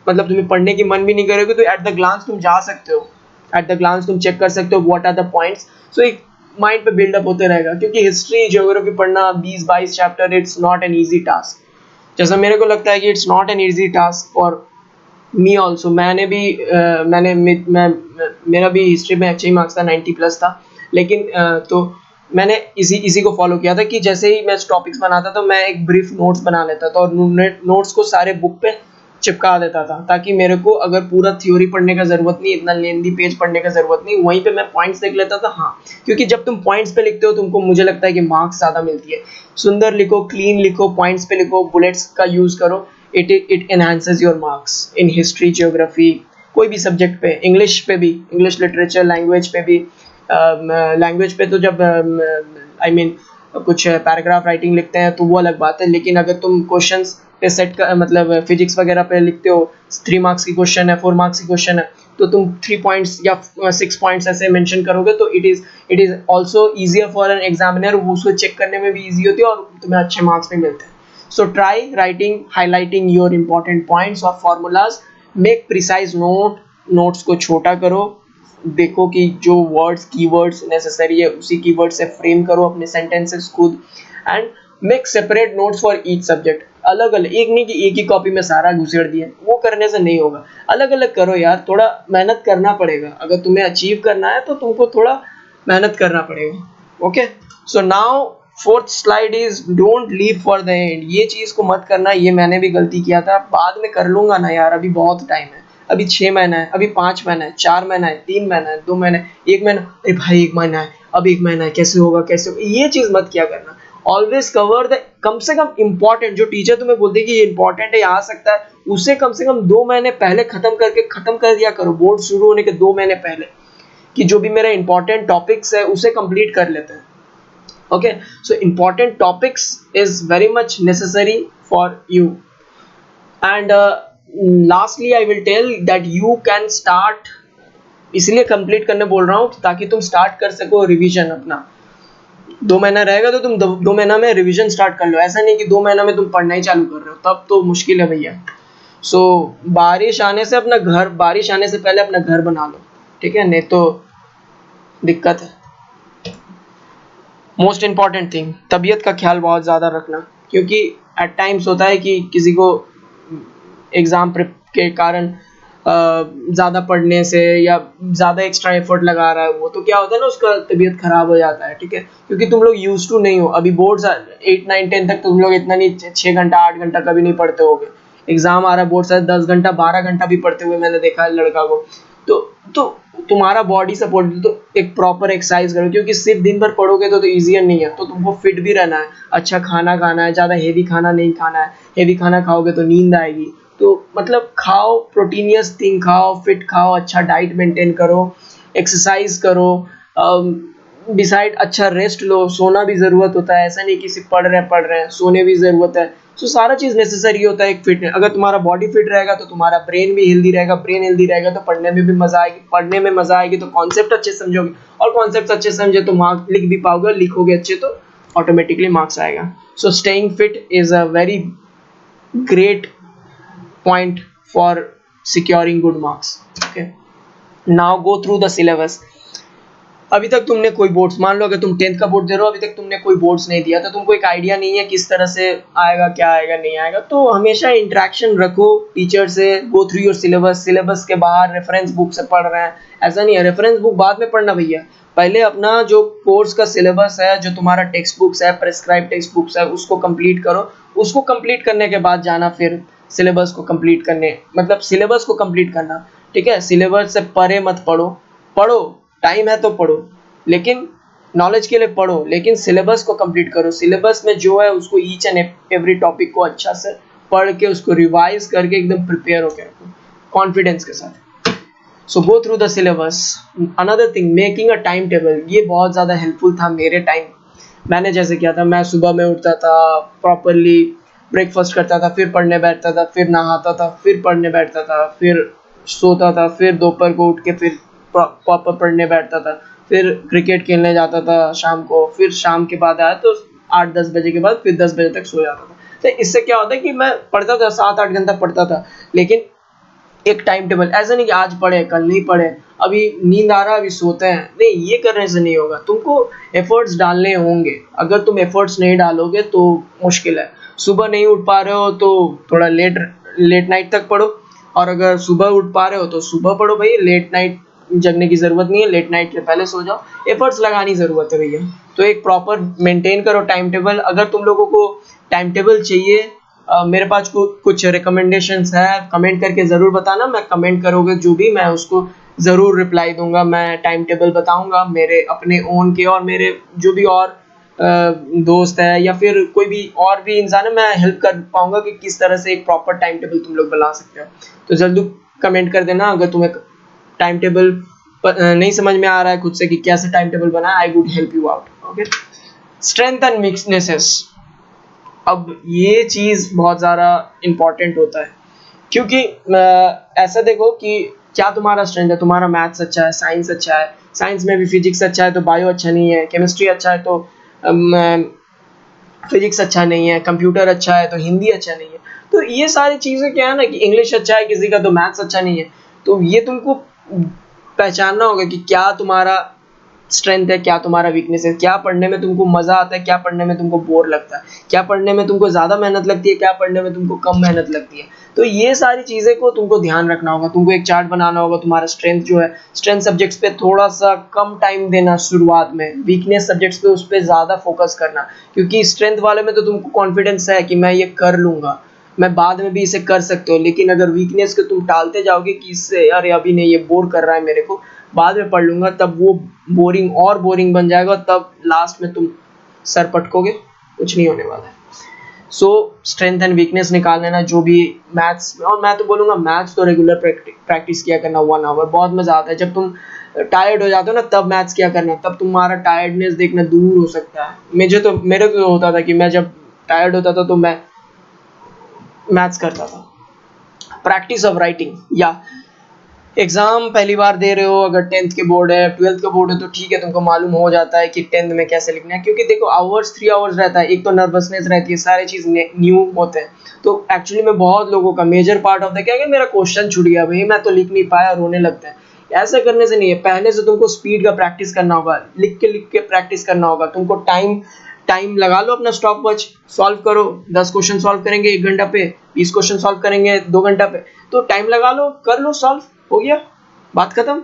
मतलब तुम्हें पढ़ने की मन भी नहीं करेगी, तो एट द ग्लांस तुम जा सकते हो, एट द ग्लांस तुम चेक कर सकते हो व्हाट आर द पॉइंट्स। सो एक माइंड पे बिल्डअप होते रहेगा, क्योंकि हिस्ट्री, ज्योग्राफी पढ़ना 20-22 chapter, it's not an easy task, जैसा मेरे को लगता है कि it's not an easy task for me also. मेरा भी हिस्ट्री में अच्छे ही मार्क्स था, 90+ था, लेकिन तो मैंने इसी को फॉलो किया था कि जैसे ही मैं टॉपिक्स बनाता तो मैं एक ब्रीफ नोट्स बना लेता था, और नोट्स को सारे बुक पे चिपका देता था, ताकि मेरे को अगर पूरा थ्योरी पढ़ने का ज़रूरत नहीं, इतना लेंदी पेज पढ़ने का ज़रूरत नहीं, वहीं पे मैं पॉइंट्स देख लेता था। हाँ, क्योंकि जब तुम पॉइंट्स पे लिखते हो तुमको, मुझे लगता है कि मार्क्स ज़्यादा मिलती है। सुंदर लिखो, क्लीन लिखो, पॉइंट्स पे लिखो, बुलेट्स का यूज़ करो, it enhances your marks in history, geography, कोई भी सब्जेक्ट पे, इंग्लिश पे भी, इंग्लिश लिटरेचर, लैंग्वेज पे भी। लैंग्वेज पे तो जब आई मीन कुछ पैराग्राफ राइटिंग लिखते हैं तो वो अलग बात है, लेकिन अगर तुम क्वेश्चंस पे सेट का मतलब फिजिक्स वगैरह पे लिखते हो, 3 मार्क्स की क्वेश्चन है, 4 मार्क्स की क्वेश्चन है, तो तुम 3 पॉइंट्स या 6 पॉइंट्स ऐसे मेंशन करोगे, तो it is also easier for an examiner, वो उसको चेक करने में भी ईजी होती है और तुम्हें अच्छे मार्क्स भी मिलते हैं। So try writing, highlighting your important points or formulas. Make precise notes को छोटा करो, देखो कि जो वर्ड्स, कीवर्ड्स नेसेसरी है उसी कीवर्ड से फ्रेम करो अपने सेंटेंसेस खुद, and make separate notes for each subject. अलग अलग, एक नहीं कि एक ही कॉपी में सारा घुसेड़ दिया, वो करने से नहीं होगा, अलग अलग करो यार, थोड़ा मेहनत करना पड़ेगा, अगर तुम्हें अचीव करना है तो तुमको थोड़ा मेहनत करना पड़ेगा। Okay, so now 4th slide is don't leave for the end. ये चीज़ को मत करना, ये मैंने भी गलती किया था, बाद में कर लूंगा ना यार, अभी बहुत टाइम है, अभी 6 महीना है, अभी 5 महीना है, 4 महीना है, 3 महीना है, 2 महीने, 1 महीना, अरे भाई 1 महीना है, अब 1 महीना है, कैसे होगा, ये चीज़ मत किया करना। ऑलवेज कवर द, कम से कम इंपॉर्टेंट, जो टीचर तुम्हें बोलते हैं कि ये इंपॉर्टेंट है, आ सकता है, उसे कम से कम 2 महीने पहले खत्म कर दिया करो, बोर्ड शुरू होने के 2 महीने पहले, कि जो भी मेरा इंपॉर्टेंट टॉपिक्स है उसे कंप्लीट कर लेते हैं। Okay, so important topics is very much necessary for you, and lastly I will tell that you can start, इसलिए कंप्लीट करने बोल रहा हूँ ताकि तुम स्टार्ट कर सको रिवीजन अपना। 2 महीना रहेगा तो तुम 2 महीना में रिवीजन स्टार्ट कर लो, ऐसा नहीं कि 2 महीना में तुम पढ़ना ही चालू कर रहे हो, तब तो मुश्किल है भैया। सो बारिश आने से पहले अपना घर बना लो, ठीक है, नहीं तो दिक्कत है। मोस्ट इम्पॉर्टेंट थिंग, तबीयत का ख्याल बहुत ज़्यादा रखना, क्योंकि एट टाइम्स होता है कि किसी को एग्ज़ाम के कारण ज़्यादा पढ़ने से या ज़्यादा एक्स्ट्रा एफर्ट लगा रहा है, वो तो क्या होता है ना, उसका तबीयत ख़राब हो जाता है, ठीक है, क्योंकि तुम लोग यूज टू नहीं हो। अभी बोर्ड्स 8, 9, 10 तक तुम लोग इतना नहीं, 6 घंटा 8 घंटा कभी नहीं पढ़ते होगे, एग्जाम आ रहा है बोर्ड से 10 घंटा 12 घंटा भी पढ़ते हुए मैंने देखा है लड़का को। तो तुम्हारा बॉडी सपोर्ट, तो एक प्रॉपर एक्सरसाइज करो, क्योंकि सिर्फ दिन भर पढ़ोगे तो ईजियर नहीं है। तो तुमको फिट भी रहना है, अच्छा खाना खाना है, ज़्यादा हेवी खाना नहीं खाना है। हेवी खाना खाओगे तो नींद आएगी। तो मतलब खाओ, प्रोटीनियस थिंग खाओ, फिट खाओ, अच्छा डाइट मेंटेन करो, एक्सरसाइज करो, डिसाइड अच्छा रेस्ट लो। सोना भी ज़रूरत होता है, ऐसा नहीं कि सिर्फ पढ़ रहे हैं, सोने भी ज़रूरत है। सो सारा चीज़ नेसेसरी होता है एक फिटनेस। अगर तुम्हारा बॉडी फिट रहेगा तो तुम्हारा ब्रेन भी हेल्दी रहेगा, ब्रेन हेल्दी रहेगा तो पढ़ने में भी मजा आएगी, पढ़ने में मजा आएगी तो कॉन्सेप्ट अच्छे समझोगे, और कॉन्सेप्ट अच्छे समझे तो मार्क्स लिख भी पाओगे, और लिखोगे अच्छे तो ऑटोमेटिकली मार्क्स आएगा। So staying fit is a very great point for securing good marks. Okay, now go through the syllabus. अभी तक तुमने कोई बोर्ड्स, मान लो अगर तुम 10th का बोर्ड दे रहे हो, अभी तक तुमने कोई बोर्ड्स नहीं दिया, तो तुमको एक आइडिया नहीं है किस तरह से आएगा, क्या आएगा, नहीं आएगा। तो हमेशा इंटरेक्शन रखो टीचर से, go through your syllabus. Syllabus के बाहर रेफरेंस बुक से पढ़ रहे हैं, ऐसा नहीं है। रेफरेंस बुक बाद में पढ़ना भैया, पहले अपना जो कोर्स का सिलेबस है, जो तुम्हारा टेक्स्ट बुक्स है, प्रेस्क्राइब टेक्स्ट बुक्स है, उसको कंप्लीट करो। उसको कंप्लीट करने के बाद जाना फिर सिलेबस को कंप्लीट करने, मतलब सिलेबस को कंप्लीट करना, ठीक है। सिलेबस से परे मत पढ़ो, पढ़ो टाइम है तो पढ़ो, लेकिन नॉलेज के लिए पढ़ो, लेकिन सिलेबस को कंप्लीट करो। सिलेबस में जो है उसको ईच एंड एवरी टॉपिक को अच्छा से पढ़ के, उसको रिवाइज करके एकदम प्रिपेयर होकर रखो कॉन्फिडेंस के साथ। So go through the syllabus. Another thing, making a time table, ये बहुत ज़्यादा हेल्पफुल था मेरे टाइम। मैंने जैसे किया था, मैं सुबह में उठता था, प्रॉपरली ब्रेकफास्ट करता था, फिर पढ़ने बैठता था, फिर नहाता था, फिर पढ़ने बैठता था, फिर सोता था, फिर दोपहर को उठ के फिर प्रॉपर पढ़ने बैठता था, फिर क्रिकेट खेलने जाता था शाम को, फिर शाम के बाद आया तो 8-10 बजे के बाद फिर 10 बजे तक सो जाता था। तो इससे क्या होता है कि मैं पढ़ता था, 7-8 घंटा पढ़ता था, लेकिन एक टाइम टेबल, ऐसा नहीं कि आज पढ़े कल नहीं पढ़े, अभी नींद आ रहा अभी सोते हैं, नहीं, ये करने से नहीं होगा। तुमको एफर्ट्स डालने होंगे, अगर तुम एफर्ट्स नहीं डालोगे तो मुश्किल है। सुबह नहीं उठ पा रहे हो तो थोड़ा लेट नाइट तक पढ़ो, और अगर सुबह उठ पा रहे हो तो सुबह पढ़ो भाई, लेट नाइट जगने की जरूरत नहीं है, लेट नाइट के पहले सो जाओ। एफर्ट्स लगानी जरूरत है भैया। तो एक प्रॉपर मेंटेन करो टाइम टेबल। अगर तुम लोगों को टाइम टेबल चाहिए, मेरे पास कुछ रिकमेंडेशंस है, कमेंट करके ज़रूर बताना। मैं कमेंट करोगे जो भी, मैं उसको ज़रूर रिप्लाई दूंगा। मैं टाइम टेबल बताऊंगा मेरे अपने ओन के, और मेरे जो भी और दोस्त है या फिर कोई भी और भी इंसान है, मैं हेल्प कर पाऊंगा कि किस तरह से एक प्रॉपर टाइम टेबल तुम लोग बना सकते हो। तो जल्दी कमेंट कर देना अगर तुम्हें टाइम टेबल नहीं समझ में आ रहा है खुद से कि कैसे टाइम टेबल बनाए। I would help you out. Okay, strength and weaknesses. अब ये चीज़ बहुत ज़्यादा इम्पॉर्टेंट होता है, क्योंकि ऐसा देखो कि क्या तुम्हारा स्ट्रेंथ है। तुम्हारा मैथ्स अच्छा है, साइंस अच्छा है, साइंस में भी फिजिक्स अच्छा है तो बायो अच्छा नहीं है, केमिस्ट्री अच्छा है तो फिजिक्स अच्छा नहीं है, कंप्यूटर अच्छा है तो हिंदी अच्छा नहीं है। तो ये सारी चीज़ें क्या है ना, कि इंग्लिश अच्छा है किसी का तो मैथ्स अच्छा नहीं है। तो ये तुमको पहचानना होगा कि क्या तुम्हारा स्ट्रेंथ है, क्या तुम्हारा वीकनेस है, क्या पढ़ने में तुमको मजा आता है, क्या पढ़ने में तुमको बोर लगता है, क्या पढ़ने में तुमको ज्यादा मेहनत लगती है, क्या पढ़ने में तुमको कम मेहनत लगती है। तो ये सारी चीजें को तुमको ध्यान रखना होगा। तुमको एक चार्ट बनाना होगा। तुम्हारा स्ट्रेंथ जो है, स्ट्रेंथ सब्जेक्ट्स पे थोड़ा सा कम टाइम देना शुरुआत में, वीकनेस सब्जेक्ट्स पे उस पर ज्यादा फोकस करना, क्योंकि स्ट्रेंथ वाले में तो तुमको कॉन्फिडेंस है कि मैं ये कर लूंगा, मैं बाद में भी इसे कर सकते हो। लेकिन अगर वीकनेस को तुम टालते जाओगे कि इससे अरे अभी नहीं, ये बोर कर रहा है मेरे को, बाद में पढ़ लूंगा, तब वो बोरिंग और बोरिंग बन जाएगा, तब लास्ट में तुम सर पटकोगे, कुछ नहीं होने वाला है। सो स्ट्रेंथ एंड वीकनेस निकाल लेना जो भी मैथ्स। और मैं तो बोलूँगा मैथ्स तो रेगुलर प्रैक्टिस किया करना 1 आवर, बहुत मज़ा आता है। जब तुम टायर्ड हो जाते हो ना, तब मैथ्स किया करना, तब तुम्हारा टायर्डनेस देखना दूर हो सकता है। मेरे को होता था कि मैं जब टायर्ड होता था तो मैं मैथ्स करता था। प्रैक्टिस ऑफ राइटिंग, या एग्जाम पहली बार दे रहे हो, अगर 10th के बोर्ड है, 12th का बोर्ड है, तो ठीक है, तुमको मालूम हो जाता है कि 10th में कैसे लिखना है, क्योंकि देखो 3 आवर्स रहता है। एक तो नर्वसनेस रहती है, सारी चीज़ न्यू होते हैं। तो एक्चुअली में बहुत लोगों का मेजर पार्ट ऑफ द क्या है, मेरा क्वेश्चन छूट गया भाई, मैं तो लिख नहीं पाया, रोने लगता है। ऐसा करने से नहीं है, पहले से तुमको स्पीड का प्रैक्टिस करना होगा, लिख के प्रैक्टिस करना होगा। तुमको टाइम लगा लो अपना स्टॉप वॉच, सॉल्व करो। 10 क्वेश्चन सॉल्व करेंगे 1 घंटा पे, 20 क्वेश्चन सॉल्व करेंगे 2 घंटा पे, तो टाइम लगा लो, कर लो, सॉल्व हो गया, बात खत्म।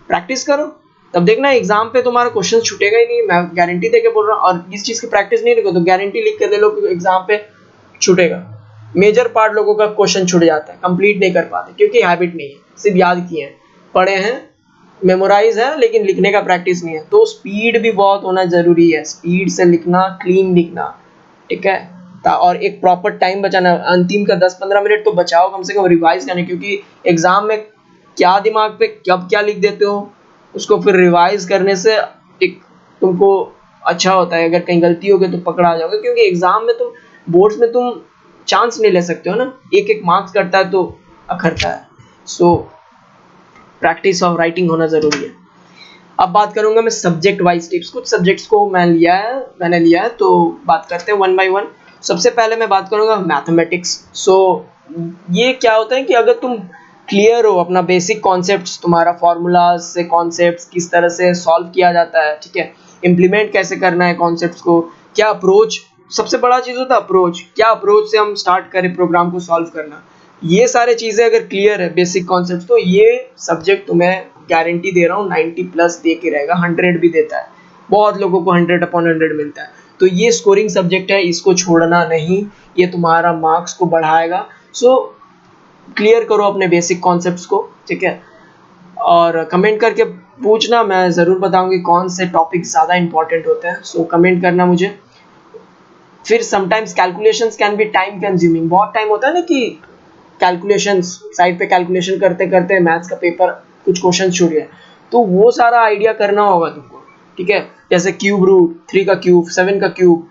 प्रैक्टिस करो, तब देखना एग्जाम पे तुम्हारा क्वेश्चन छूटेगा ही नहीं, मैं गारंटी देके बोल रहा हूँ। और इस चीज़ की प्रैक्टिस नहीं रखो तो गारंटी लिख के दे लो कि एग्जाम पे छूटेगा। मेजर पार्ट लोगों का क्वेश्चन छूट जाता है, कंप्लीट नहीं कर पाते क्योंकि हैबिट नहीं है, सिर्फ याद किए हैं, पढ़े हैं, मेमोराइज है, लेकिन लिखने का प्रैक्टिस नहीं है। तो स्पीड भी बहुत होना जरूरी है, स्पीड से लिखना, क्लीन लिखना, ठीक है। और एक प्रॉपर टाइम बचाना, अंतिम का 10-15 मिनट तो बचाओ कम से कम रिवाइज करने, क्योंकि एग्जाम में क्या दिमाग पे कब क्या लिख देते हो उसको फिर रिवाइज करने से एक तुमको अच्छा होता है। अगर कहीं गलती हो गई तो पकड़ा जाओगे, क्योंकि एग्जाम में तुम, बोर्ड्स में तुम चांस नहीं ले सकते हो ना, एक एक मार्क्स करता है तो अखरता है। सो प्रैक्टिस ऑफ राइटिंग होना जरूरी है। अब बात करूंगा मैं सब्जेक्ट वाइज टिप्स। कुछ सब्जेक्ट्स को मैंने लिया है तो बात करते हैं वन बाय वन। सबसे पहले मैं बात करूंगा मैथमेटिक्स। सो ये क्या होता है कि अगर तुम क्लियर हो अपना बेसिक कॉन्सेप्ट्स, तुम्हारा फॉर्मूलाज से कॉन्सेप्ट्स किस तरह से सॉल्व किया जाता है, ठीक है, इम्प्लीमेंट कैसे करना है कॉन्सेप्ट्स को, क्या अप्रोच, सबसे बड़ा चीज होता है अप्रोच, क्या अप्रोच से हम स्टार्ट करें प्रोग्राम को सॉल्व करना, ये सारे चीजें अगर क्लियर है बेसिक कॉन्सेप्ट्स, तो ये सब्जेक्ट तुम्हें गारंटी दे रहा हूँ 90+ दे के रहेगा, 100 भी देता है, बहुत लोगों को 100/100 मिलता है। तो ये स्कोरिंग सब्जेक्ट है, इसको छोड़ना नहीं, ये तुम्हारा मार्क्स को बढ़ाएगा। सो क्लियर करो अपने बेसिक कॉन्सेप्ट्स को, ठीक है, और कमेंट करके पूछना, मैं ज़रूर बताऊंगी कौन से टॉपिक ज़्यादा इंपॉर्टेंट होते हैं। सो कमेंट करना मुझे। फिर sometimes calculations can be time consuming, बहुत टाइम होता है ना कि कैलकुलेशंस, साइड पे कैलकुलेशन करते करते मैथ्स का पेपर कुछ क्वेश्चन छूट गए, तो वो सारा आइडिया करना होगा तुमको, ठीक है, जैसे क्यूब रूट, 3 का क्यूब, 7 का क्यूब,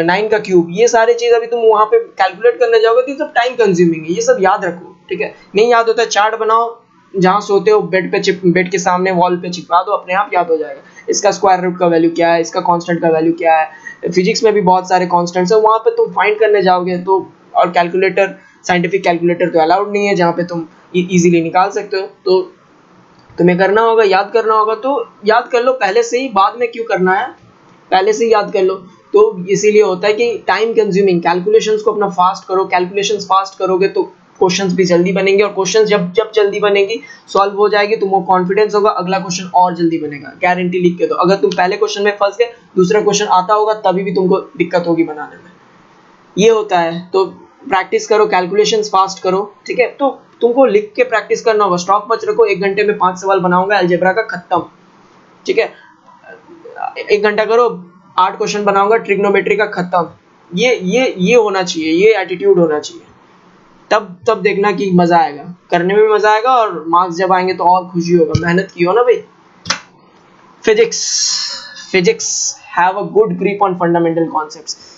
9 का क्यूब, ये सारी चीज अभी तुम वहां पे कैलकुलेट करने जाओगे तो ये सब टाइम कंज्यूमिंग है, ये सब याद रखो, ठीक है। नहीं याद होता है, चार्ट बनाओ, जहाँ सोते हो बेड के सामने वॉल पे चिपका दो, अपने आप याद हो जाएगा। इसका स्क्वायर रूट का वैल्यू क्या है, इसका कांस्टेंट का वैल्यू क्या है, फिजिक्स में भी बहुत सारे कांस्टेंट्स है, वहां पे तुम फाइंड करने जाओगे तो, और कैलकुलेटर, साइंटिफिक कैलकुलेटर तो अलाउड नहीं है जहाँ पे तुम इजीली निकाल सकते हो, तो तुम्हें करना होगा, याद करना होगा, तो याद कर लो पहले से ही, बाद में क्यों करना है, पहले से ही याद कर लो। तो इसीलिए होता है कि टाइम कंज्यूमिंग, कैलकुलेशंस को अपना फास्ट करो, कैलकुलेशंस फास्ट करोगे तो क्वेश्चंस भी जल्दी बनेंगे, और क्वेश्चंस जब जल्दी बनेगी, सॉल्व हो जाएगी, तुमको कॉन्फिडेंस होगा, अगला क्वेश्चन और जल्दी बनेगा, गारंटी लिख के दो। अगर तुम पहले क्वेश्चन में फंस गए, दूसरा क्वेश्चन आता होगा तभी भी तुमको दिक्कत होगी बनाने में, ये होता है। तो प्रैक्टिस करो, कैलकुलेशंस फास्ट करो, ठीक है। तो तुमको लिख के प्रैक्टिस करना होगा, स्टॉक वॉच रखो, 1 घंटे में 5 सवाल बनाऊंगा अलजेब्रा का, खत्म, ठीक है। 1 घंटा करो, 8 क्वेश्चन बनाऊंगा ट्रिग्नोमेट्री का, खत्म। ये होना चाहिए, ये एटीट्यूड होना चाहिए, तब देखना कि मजा आएगा, करने में भी मजा आएगा, और मार्क्स जब आएंगे तो और खुशी होगा, मेहनत की हो ना भाई। Physics have a good grip on fundamental concepts.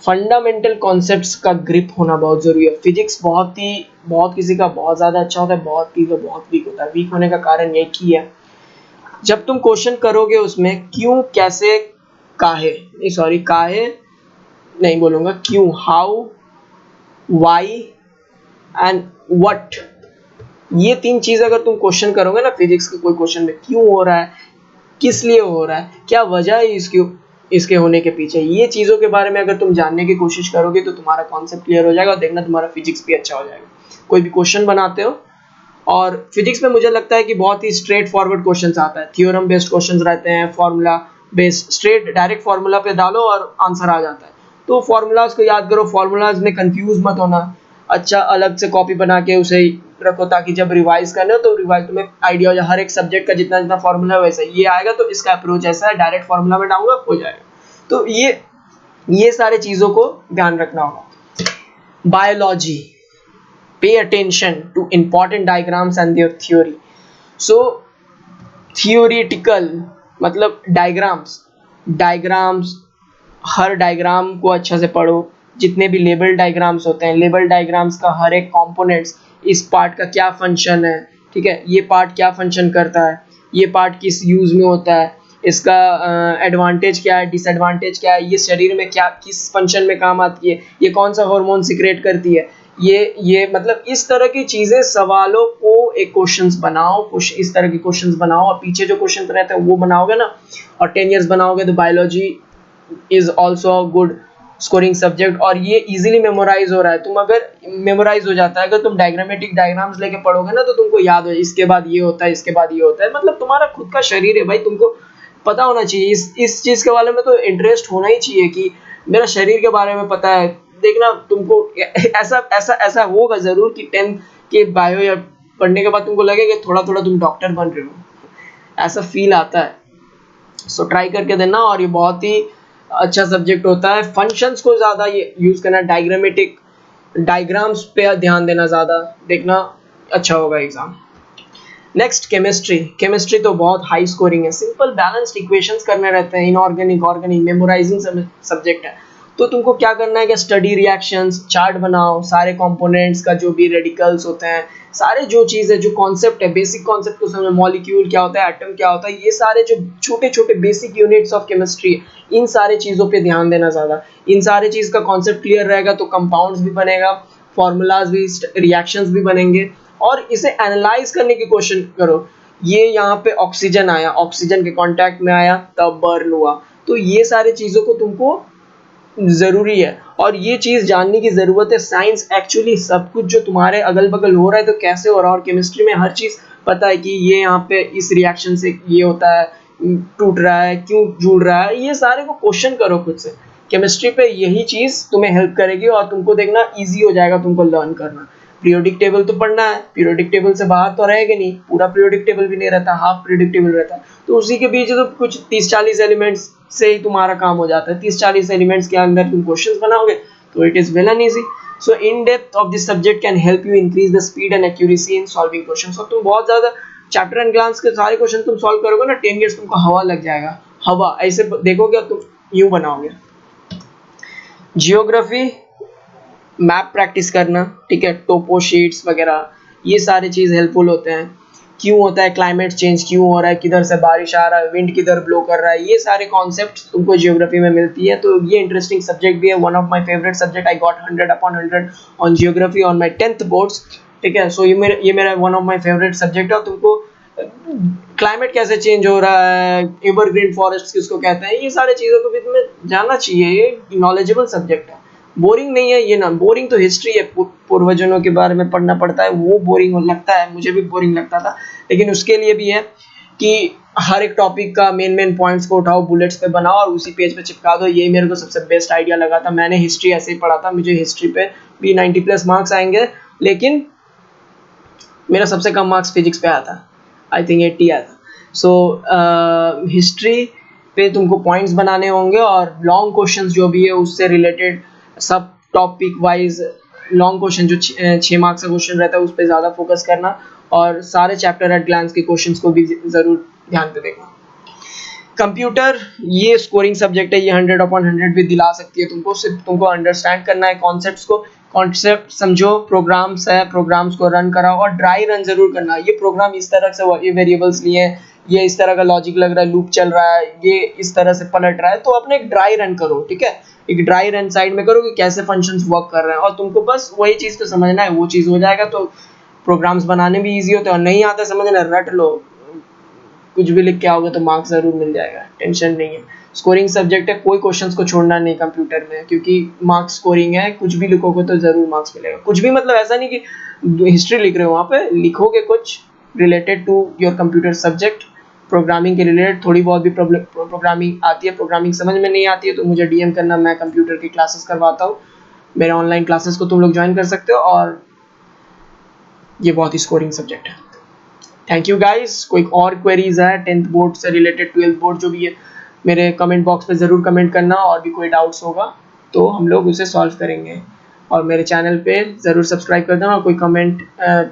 Fundamental concepts का ग्रिप होना बहुत जरूरी है। फिजिक्स बहुत किसी का बहुत ज्यादा अच्छा होता है, बहुत किसी का बहुत वीक होता है। वीक होने का कारण यही की है, जब तुम क्वेश्चन करोगे उसमें क्यों, कैसे, काहे नहीं बोलूंगा, क्यों, हाउ, वाई एंड व्हाट, ये 3 चीज अगर तुम क्वेश्चन करोगे ना फिजिक्स के कोई क्वेश्चन में, क्यों हो रहा है, किस लिए हो रहा है, क्या वजह है इसके होने के पीछे, ये चीजों के बारे में अगर तुम जानने की कोशिश करोगे तो तुम्हारा कॉन्सेप्ट क्लियर हो जाएगा, और देखना तुम्हारा फिजिक्स भी अच्छा हो जाएगा। कोई भी क्वेश्चन बनाते हो, और फिजिक्स में मुझे लगता है कि बहुत ही स्ट्रेट फॉरवर्ड क्वेश्चंस आता है, थ्योरम बेस्ड क्वेश्चंस रहते हैं, formula based, straight direct formula पे डालो और आंसर आ जाता है। तो फार्मूलाज को याद करो, फार्मूलाज में कंफ्यूज मत होना, अच्छा अलग से कॉपी बना के उसे रखो, ताकि जब रिवाइज करना हो तो रिवाइज तुम्हें आइडिया हो जाए, हर एक सब्जेक्ट का जितना जितना फार्मूला है वैसा ये आएगा, तो इसका अप्रोच ऐसा है, डायरेक्ट फार्मूला में डालूंगा हो जाएगा। तो ये सारे चीजों को ध्यान रखना होगा। Biology, pay attention to important diagrams and their theory. So theoretical मतलब डायग्राम्स, हर डायग्राम को अच्छा से पढ़ो, जितने भी लेबल डायग्राम्स होते हैं, लेबल डायग्राम्स का हर एक कंपोनेंट्स, इस पार्ट का क्या फंक्शन है, ठीक है, ये पार्ट क्या फंक्शन करता है, ये पार्ट किस यूज में होता है, इसका एडवांटेज क्या है, डिसएडवांटेज क्या है, ये शरीर में क्या किस फंक्शन में काम आती है, ये कौन सा हार्मोन सीक्रेट करती है, ये मतलब इस तरह की चीजें, सवालों को एक क्वेश्चंस बनाओ, इस तरह के क्वेश्चंस बनाओ, और पीछे जो क्वेश्चन रहते हैं वो बनाओगे ना, और 10 years बनाओगे तो biology is also a good scoring subject, और ये इजीली मेमोराइज हो रहा है। तुम अगर मेमोराइज हो जाता है, अगर तुम डायग्रामेटिक डायग्राम्स लेके पढ़ोगे ना, तो तुमको याद हो, इसके बाद ये होता है, इसके बाद ये होता है, मतलब तुम्हारा खुद का शरीर है भाई, तुमको पता होना चाहिए, इस चीज के बारे में तो इंटरेस्ट होना ही चाहिए कि मेरा शरीर के बारे में पता है, देखना तुमको ऐसा ऐसा ऐसा होगा जरूर कि 10th के बायो या पढ़ने के बाद तुमको लगेगा थोड़ा थोड़ा तुम डॉक्टर बन रहे हो, ऐसा फील आता है। सो ट्राई करके देना, और ये बहुत ही अच्छा सब्जेक्ट होता है। फंक्शंस को ज़्यादा ये यूज़ करना, डायग्रामेटिक डायग्राम्स पे ध्यान देना ज़्यादा, देखना अच्छा होगा एग्जाम। Next chemistry. केमिस्ट्री तो बहुत हाई स्कोरिंग है, सिंपल बैलेंस्ड इक्वेशंस करने रहते हैं, इनऑर्गेनिक ऑर्गेनिक मेमोराइजिंग सब्जेक्ट है। तो तुमको क्या करना है कि स्टडी रिएक्शंस, चार्ट बनाओ, सारे कंपोनेंट्स का जो भी रेडिकल्स होते हैं, सारे जो चीज़ है, जो कॉन्सेप्ट है, बेसिक कॉन्सेप्ट को समझो, मॉलिक्यूल क्या होता है, एटम क्या होता है, ये सारे जो छोटे छोटे बेसिक यूनिट्स ऑफ केमिस्ट्री, इन सारे चीज़ों पे ध्यान देना ज़्यादा। इन सारे चीज़ का कॉन्सेप्ट क्लियर रहेगा तो कंपाउंड्स भी बनेगा, फॉर्मूलाज भी, रिएक्शंस भी बनेंगे, और इसे एनालाइज करने की कोशिश करो। ये यहाँ पे ऑक्सीजन आया, ऑक्सीजन के कांटेक्ट में आया तब बर्न हुआ, तो ये सारी चीज़ों को तुमको ज़रूरी है, और ये चीज़ जानने की ज़रूरत है। साइंस एक्चुअली सब कुछ जो तुम्हारे अगल बगल हो रहा है तो कैसे हो रहा है, और केमिस्ट्री में हर चीज़ पता है कि ये यहाँ पे इस रिएक्शन से ये होता है, टूट रहा है, क्यों जुड़ रहा है, ये सारे को क्वेश्चन करो खुद से। केमिस्ट्री पे यही चीज़ तुम्हें हेल्प करेगी, और तुमको देखना ईजी हो जाएगा तुमको लर्न करना। पीरियोडिक टेबल तो पढ़ना है, पीरियोडिक टेबल से बाहर तो रहेगा नहीं, पूरा पीरियोडिक टेबल भी नहीं रहता, हाफ पीरियोडिक टेबल रहता है, तो उसी के बीच तो कुछ 30-40 एलिमेंट्स से ही तुम्हारा काम हो जाता है। 30-40 एलिमेंट्स के अंदर तुम क्वेश्चंस बनाओगे तो it is well and easy. So in depth of this subject can help you increase the speed and accuracy in solving questions. और तुम बहुत ज्यादा चैप्टर एंड ग्लांस के सारे क्वेश्चन तुम सॉल्व करोगे ना, 10 इयर्स तुमको हवा लग जाएगा, हवा ऐसे देखोगे तुम यूं बनाओगे। जियोग्राफी, मैप प्रैक्टिस करना, ठीक है, टोपो शीट्स वगैरह, ये सारे चीज़ हेल्पफुल होते हैं। क्यों होता है क्लाइमेट चेंज, क्यों हो रहा है, किधर से बारिश आ रहा है, विंड किधर ब्लो कर रहा है, ये सारे कॉन्सेप्ट तुमको जियोग्राफी में मिलती है। तो ये इंटरेस्टिंग सब्जेक्ट भी है, one of my favourite subject. I got 100/100 on geography on my 10th boards, ठीक है। सो ये मेरा one of my favourite subject है। तुमको क्लाइमेट कैसे चेंज हो रहा है, एवरग्रीन फॉरेस्ट किसको कहते हैं, ये सारे चीज़ों को भी तुम्हें जानना चाहिए। ये नॉलेजेबल सब्जेक्ट है, बोरिंग नहीं है ये ना। बोरिंग तो हिस्ट्री है, पूर्वजनों के बारे में पढ़ना पड़ता है, वो बोरिंग लगता है, मुझे भी बोरिंग लगता था, लेकिन उसके लिए भी है कि हर एक टॉपिक का मेन पॉइंट्स को उठाओ, बुलेट्स पे बनाओ और उसी पेज पे चिपका दो। यही मेरे को सबसे बेस्ट आइडिया लगा था। मैंने हिस्ट्री ऐसे ही पढ़ा था, मुझे हिस्ट्री पे भी 90+ मार्क्स आएंगे, लेकिन मेरा सबसे कम मार्क्स फिजिक्स पे आया था, आई थिंक 80 आया था। सो हिस्ट्री पे तुमको पॉइंट्स बनाने होंगे, और लॉन्ग क्वेश्चंस जो भी है उससे रिलेटेड सब टॉपिक वाइज लॉन्ग क्वेश्चन जो 6 मार्क्स का क्वेश्चन रहता है उस पर ज़्यादा फोकस करना, और सारे चैप्टर एट ग्लांस के क्वेश्चंस को भी ज़रूर ध्यान पे देखना। कंप्यूटर ये स्कोरिंग सब्जेक्ट है, ये 100/100 भी दिला सकती है तुमको। सिर्फ तुमको अंडरस्टैंड करना है कॉन्सेप्ट्स को, कॉन्सेप्ट समझो, प्रोग्राम्स है, प्रोग्राम्स को रन कराओ, और ड्राई रन जरूर करना। ये प्रोग्राम इस तरह से, ये वेरिएबल्स लिए हैं, ये इस तरह का लॉजिक लग रहा है, लूप चल रहा है, ये इस तरह से पलट रहा है, तो अपने एक ड्राई रन करो, ठीक है। एक ड्राई रन साइड में करो कि कैसे फंक्शंस वर्क कर रहे हैं, और तुमको बस वही चीज़ को समझना है, वो चीज़ हो जाएगा तो प्रोग्राम्स बनाने भी ईजी होते हैं। और नहीं आता समझना, रट लो, कुछ भी लिख के आओगे तो मार्क्स जरूर मिल जाएगा, टेंशन नहीं है। स्कोरिंग सब्जेक्ट है, कोई क्वेश्चंस को छोड़ना नहीं कंप्यूटर में, क्योंकि मार्क्स स्कोरिंग है, कुछ भी लिखोगे तो जरूर मार्क्स मिलेगा। कुछ भी मतलब ऐसा नहीं कि हिस्ट्री लिख रहे हो, वहाँ पे लिखोगे कुछ related to your computer subject, programming के रिलेटेड। थोड़ी बहुत भी प्रोग्रामिंग आती है, प्रोग्रामिंग समझ में नहीं आती है तो मुझे DM करना, मैं कंप्यूटर की क्लासेस करवाता हूँ। मेरे ऑनलाइन क्लासेस को तुम लोग ज्वाइन कर सकते हो, और ये बहुत ही स्कोरिंग सब्जेक्ट है। Thank you guys. कोई और क्वेरीज है 10th बोर्ड से रिलेटेड, 12th बोर्ड जो भी है, मेरे कमेंट बॉक्स पे ज़रूर कमेंट करना, और भी कोई डाउट्स होगा तो हम लोग उसे सॉल्व करेंगे। और मेरे चैनल पे ज़रूर सब्सक्राइब कर देना, और कोई कमेंट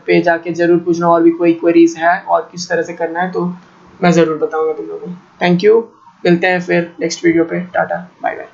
पे जाके ज़रूर पूछना और भी कोई क्वेरीज है और किस तरह से करना है, तो मैं ज़रूर बताऊँगा तुम लोगों को। थैंक यू, मिलते हैं फिर नेक्स्ट वीडियो पे। Tata, bye bye.